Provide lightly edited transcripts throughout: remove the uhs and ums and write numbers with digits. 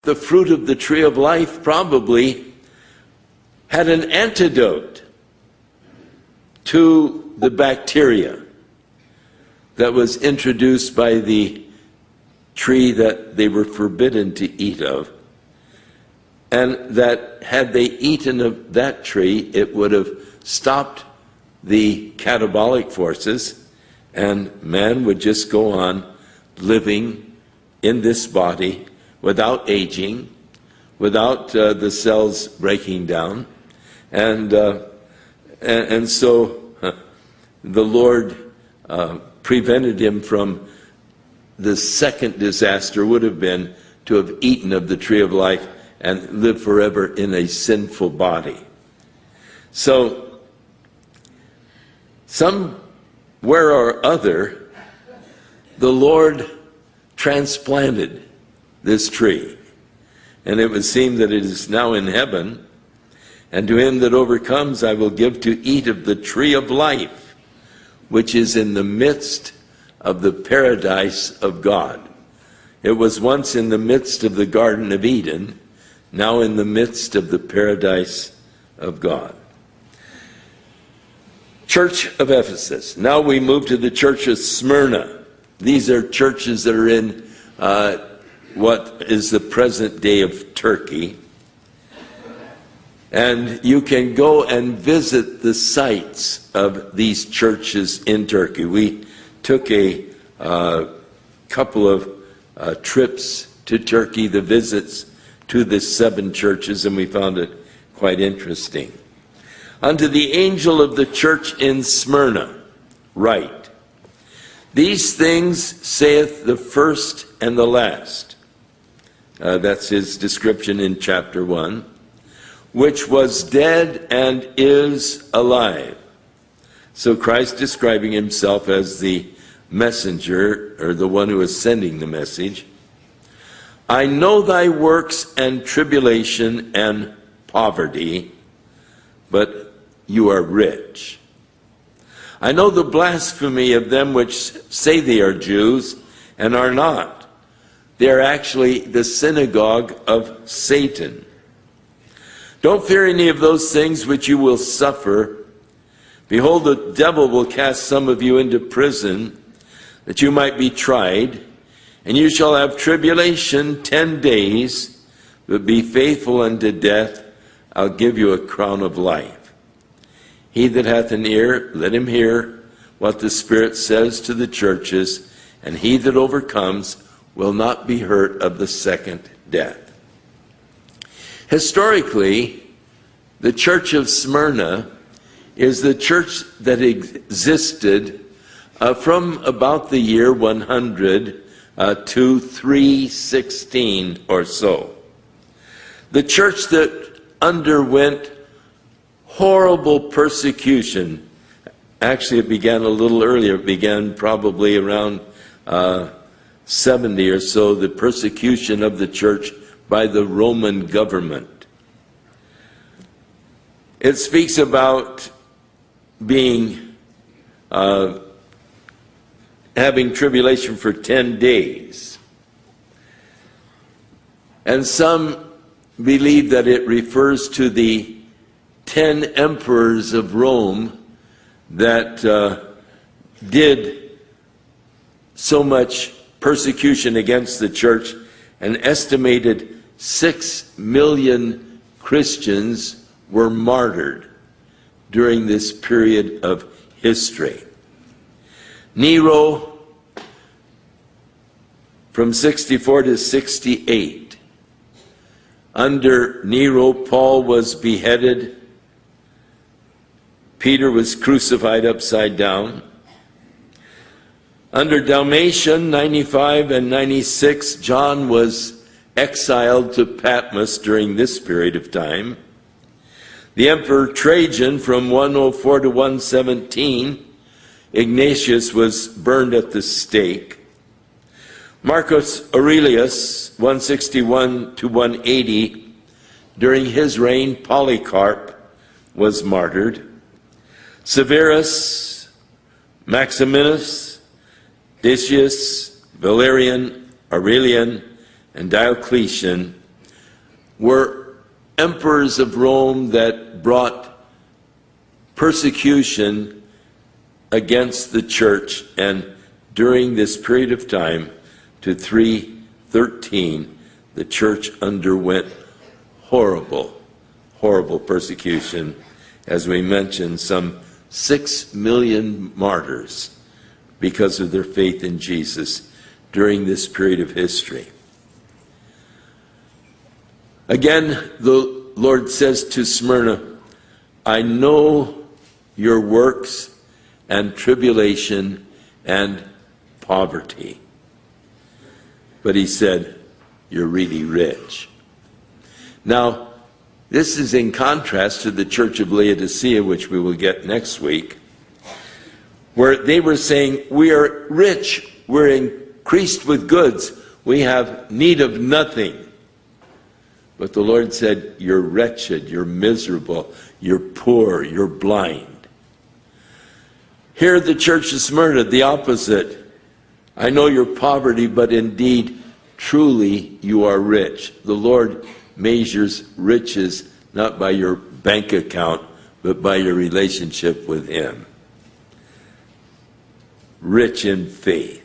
The fruit of the tree of life probably had an antidote to the bacteria that was introduced by the tree that they were forbidden to eat of, and that had they eaten of that tree, it would have stopped the catabolic forces, and man would just go on living in this body without aging, without the cells breaking down. And so the Lord prevented him from the second disaster would have been to have eaten of the tree of life and live forever in a sinful body. So somewhere or other, the Lord transplanted this tree, and it would seem that it is now in heaven. And to him that overcomes I will give to eat of the tree of life, which is in the midst of the paradise of God. It was once in the midst of the Garden of Eden, now in the midst of the paradise of God. Church of Ephesus. Now we move to the church of Smyrna. These are churches that are in what is the present day of Turkey. And you can go and visit the sites of these churches in Turkey. We took a couple of trips to Turkey, the visits to the 7 churches, and we found it quite interesting. Unto the angel of the church in Smyrna, write, these things saith the first and the last. That's his description in chapter 1. Which was dead and is alive. So Christ describing himself as the messenger, or the one who is sending the message. I know thy works and tribulation and poverty, but you are rich. I know the blasphemy of them which say they are Jews and are not. They are actually the synagogue of Satan. Don't fear any of those things which you will suffer. Behold, the devil will cast some of you into prison, that you might be tried, and you shall have tribulation 10 days, but be faithful unto death. I'll give you a crown of life. He that hath an ear, let him hear what the Spirit says to the churches, and he that overcomes will not be hurt of the second death. Historically, the church of Smyrna is the church that existed from about the year 100 to 316 or so. The church that underwent horrible persecution. Actually, it began a little earlier. It began probably around 70 or so, the persecution of the church by the Roman government. It speaks about being having tribulation for 10 days. And some believe that it refers to the 10 emperors of Rome that did so much persecution against the church. An estimated 6 million Christians were martyred during this period of history. Nero, from 64 to 68. Under Nero, Paul was beheaded. Peter was crucified upside down. Under Domitian, 95 and 96, John was exiled to Patmos during this period of time. The Emperor Trajan, from 104 to 117, Ignatius was burned at the stake. Marcus Aurelius, 161 to 180, during his reign, Polycarp was martyred. Severus, Maximinus, Decius, Valerian, Aurelian, and Diocletian were emperors of Rome that brought persecution against the church, and during this period of time to 313, the church underwent horrible persecution. As we mentioned, some 6 million martyrs because of their faith in Jesus during this period of history. Again, the Lord says to Smyrna, I know your works and tribulation and poverty. But he said, you're really rich. Now, this is in contrast to the church of Laodicea, which we will get next week, where they were saying, we are rich, we're increased with goods, we have need of nothing. But the Lord said, you're wretched, you're miserable, you're poor, you're blind. Here the church of Smyrna, the opposite. I know your poverty, but indeed, truly you are rich. The Lord measures riches not by your bank account, but by your relationship with Him. Rich in faith.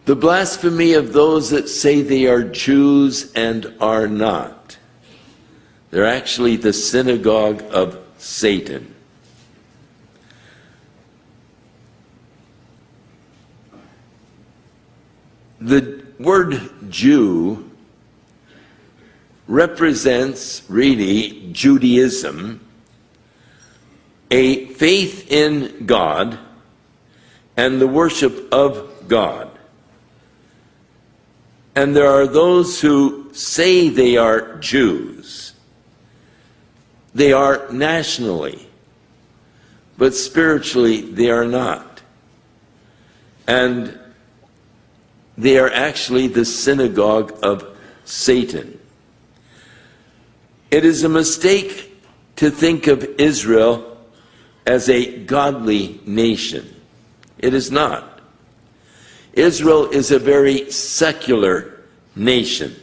The blasphemy of those that say they are Jews and are not. They're actually the synagogue of Satan. The word Jew represents really Judaism, a faith in God and the worship of God. And there are those who say they are Jews. They are nationally, but spiritually they are not. And they are actually the synagogue of Satan. It is a mistake to think of Israel as a godly nation. It is not. Israel is a very secular nation.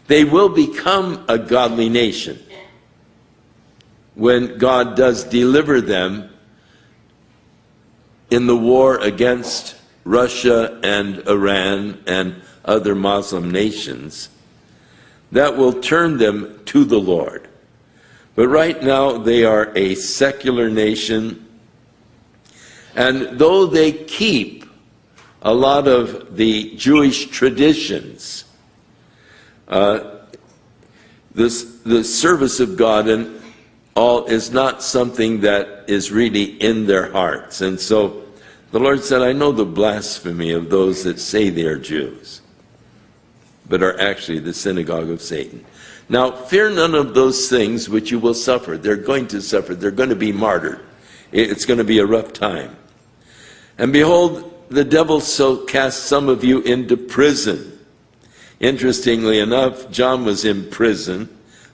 They will become a godly nation when God does deliver them in the war against Russia and Iran and other Muslim nations. That will turn them to the Lord. But right now they are a secular nation, and though they keep a lot of the Jewish traditions, the service of God and all is not something that is really in their hearts. And so the Lord said, I know the blasphemy of those that say they are Jews, but are actually the synagogue of Satan. Now, fear none of those things which you will suffer. They're going to suffer. They're going to be martyred. It's going to be a rough time. And behold, the devil so cast some of you into prison. Interestingly enough, John was in prison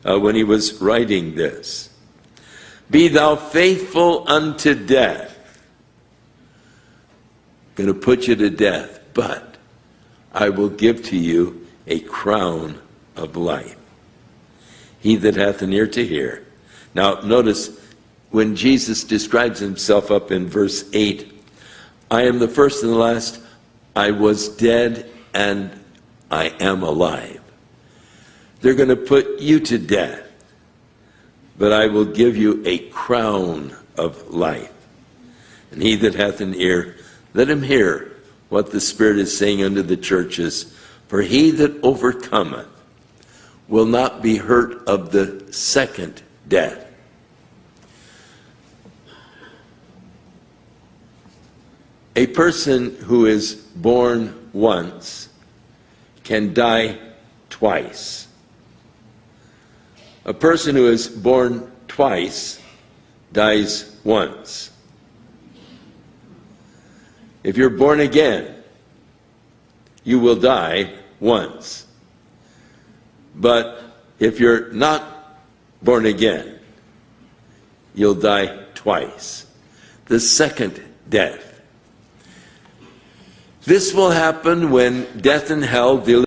when he was writing this. Be thou faithful unto death. Going to put you to death, but I will give to you a crown of life. He that hath an ear to hear. Now notice when Jesus describes himself up in verse 8, I am the first and the last, I was dead and I am alive. They're going to put you to death, but I will give you a crown of life. And he that hath an ear, let him hear what the Spirit is saying unto the churches. For he that overcometh will not be hurt of the second death. A person who is born once can die twice. A person who is born twice dies once. If you're born again, you will die once. But if you're not born again, you'll die twice. The second death. This will happen when death and hell